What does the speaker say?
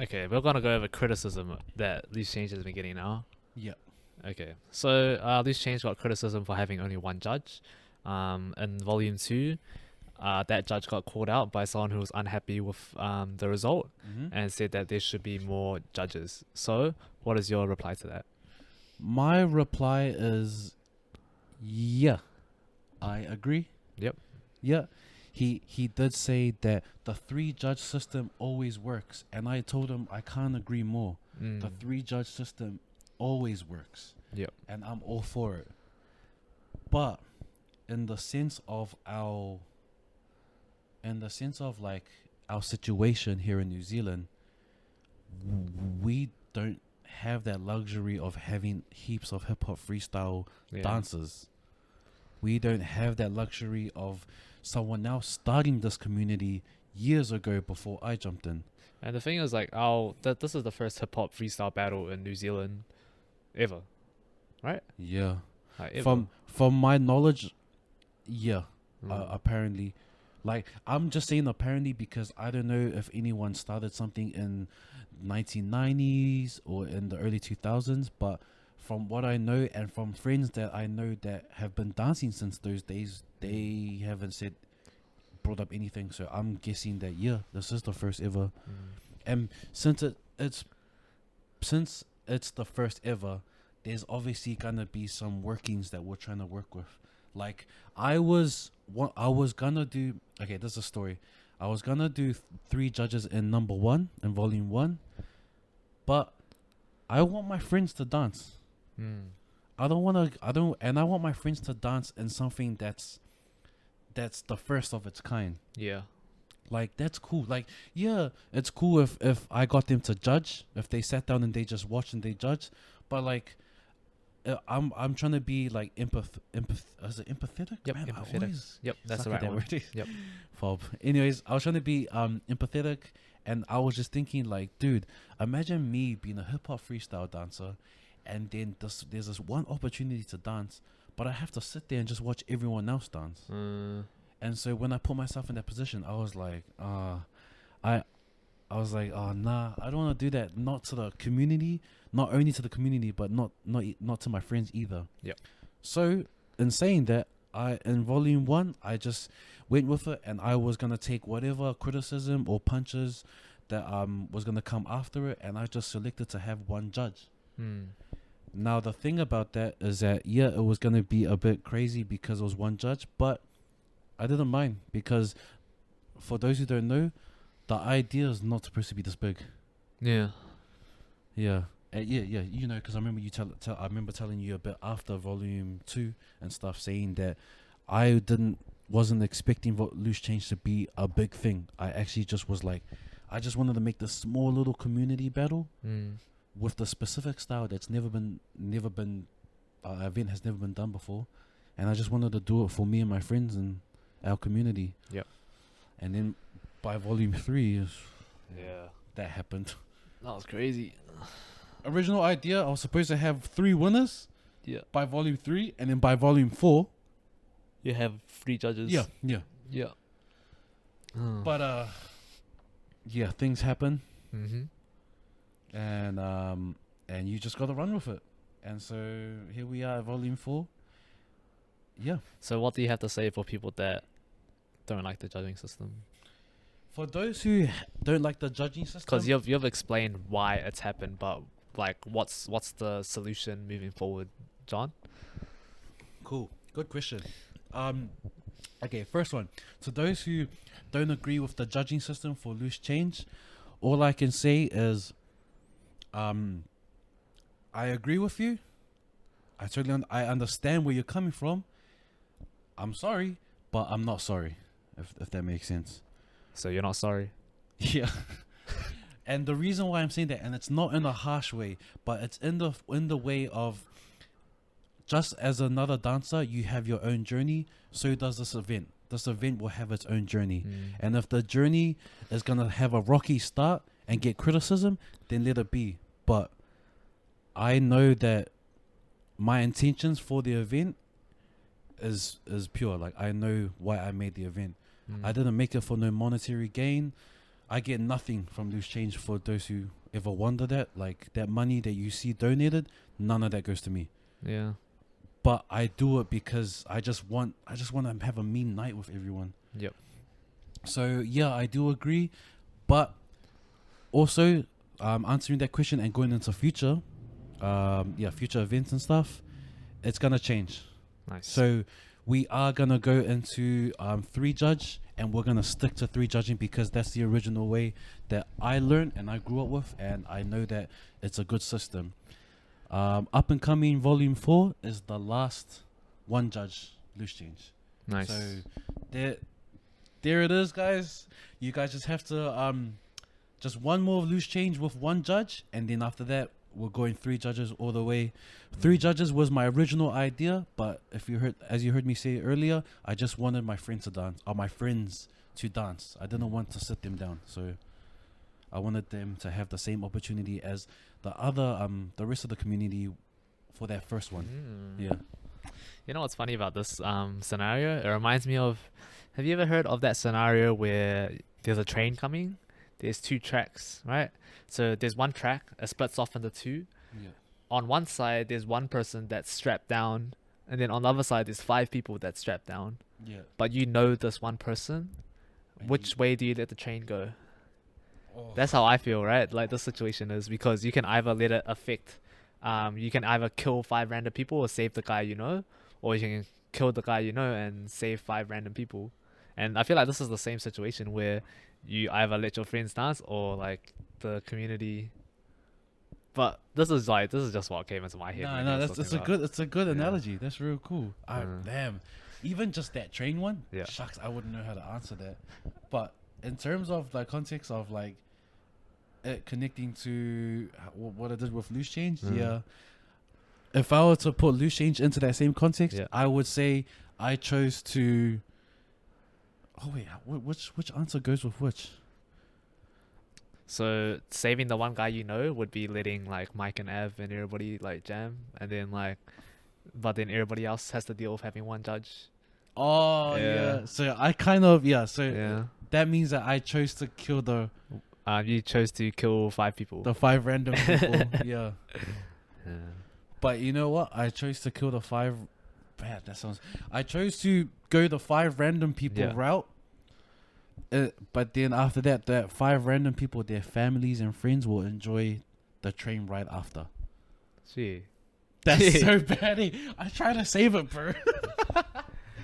Okay, we're gonna go over criticism that Loose Change has been getting now. Yeah. Okay, so Loose Change got criticism for having only one judge. In Volume 2, that judge got called out by someone who was unhappy with the result Mm-hmm. and said that there should be more judges. So, what is your reply to that? My reply is, yeah, I agree. Yep. Yeah. He did say that the three judge system always works, and I told him I can't agree more. The three judge system always works. Yep. And I'm all for it. But in the sense of like our situation here in New Zealand, we don't have that luxury of having heaps of hip hop freestyle dancers. We don't have that luxury of someone now starting this community years ago before I jumped in. And the thing is, like, this is the first hip hop freestyle battle in New Zealand ever, right? Yeah. Like, ever. From my knowledge, yeah. Apparently, like, I'm just saying apparently because I don't know if anyone started something in 1990s or in the early 2000s, but from what I know and from friends that I know that have been dancing since those days, they haven't brought up anything. So I'm guessing that this is the first ever. And since it's the first ever, there's obviously gonna be some workings that we're trying to work with. Like I was gonna do. Okay, this is a story. I was gonna do 3 judges in number 1 in volume 1, but I want my friends to dance. I want my friends to dance in something that's the first of its kind. Yeah. Like that's cool. Like it's cool if I got them to judge, if they sat down and they just watched and they judged. But like, I'm trying to be like is it empathetic? Yep. Man, empathetic. Yep. That's the suck at right that word. word. Yep. Fob. Anyways, I was trying to be empathetic, and I was just thinking like, dude, imagine me being a hip hop freestyle dancer, and then there's this one opportunity to dance, but I have to sit there and just watch everyone else dance. And so when I put myself in that position, I was like, I was like, oh nah, I don't want to do that. Not to the community, not only to the community, but not to my friends either. Yep. So in saying that, in volume 1, I just went with it, and I was gonna take whatever criticism or punches that was gonna come after it, and I just selected to have one judge. Now the thing about that is that it was gonna be a bit crazy because it was one judge, but I didn't mind because for those who don't know, the idea is not supposed to be this big. Yeah. Yeah. You know, because I remember I remember telling you a bit after volume 2 and stuff, saying that I wasn't expecting Loose Change to be a big thing. I actually just was like, I just wanted to make this small little community battle with the specific style that's never been event has never been done before, and I just wanted to do it for me and my friends and our community. Yep. And then by volume 3 Yeah. that happened. That was crazy. Original idea, I was supposed to have 3 winners. Yeah. By volume 3, and then by volume 4, You have 3 judges. yeah. Yeah. But things happen, and you just got to run with it. And so here we are at volume 4. Yeah. So what do you have to say for people that don't like the judging system? For those who don't like the judging system, Because you've explained why it's happened, but like what's the solution moving forward, John? Cool. Good question. Okay, first one. So those who don't agree with the judging system for Loose Change, all I can say is, I agree with you. I understand where you're coming from. I'm sorry, but I'm not sorry. If that makes sense. So you're not sorry? Yeah. And the reason why I'm saying that, and it's not in a harsh way, but it's in the way of, just as another dancer, you have your own journey, so does this event. This event will have its own journey. And if the journey is going to have a rocky start and get criticism, then let it be. But I know that my intentions for the event is pure. Like, I know why I made the event. I didn't make it for no monetary gain. I get nothing from loose change. For those who ever wonder that, like that money that you see donated, none of that goes to me. Yeah. But I do it because I just want to have a mean night with everyone. Yep. So yeah, I do agree, but also answering that question and going into future events and stuff, it's gonna change. Nice. So we are gonna go into 3 judge, and we're gonna stick to 3 judging because that's the original way that I learned and I grew up with, and I know that it's a good system. Up and coming volume 4 is the last 1 judge loose change. Nice. So there it is, guys. You guys just have to just 1 more loose change with 1 judge, and then after that we're going 3 judges all the way. 3 judges was my original idea, but as you heard me say earlier, I just wanted my friends to dance, or my friends to dance. I didn't want to sit them down, so I wanted them to have the same opportunity as the rest of the community for that first one. Yeah. You know what's funny about this scenario? It reminds me of, have you ever heard of that scenario where there's a train coming? There's 2 tracks, right? So there's 1 track, it splits off into 2. Yeah. On one side, there's 1 person that's strapped down, and then on the other side, there's 5 people that's strapped down. Yeah. But you know this 1 person. Which way do you let the train go? That's how I feel, right? Like the situation is, because you can either let it affect, you can either kill 5 random people or save the guy you know, or you can kill the guy you know and save 5 random people. And I feel like this is the same situation where you either let your friends dance or like the community. But this is just what came into my head. No, it's a good analogy. That's real cool. Damn, even just that train one. Yeah. Shucks, I wouldn't know how to answer that. But in terms of the context of like it connecting to what I did with loose change, yeah. If I were to put loose change into that same context, I would say I chose to. Oh wait, which answer goes with which? So saving the 1 guy you know would be letting like Mike and Ev and everybody like jam, and then but then everybody else has to deal with having 1 judge. Oh yeah. So I kind of that means that I chose to kill you chose to kill 5 people. The 5 random people. Yeah. But you know what? I chose to kill the 5. Bad. I chose to go the 5 random people route. But then after that 5 random people, their families and friends will enjoy the train ride after. Gee. That's so bad. I try to save it, bro.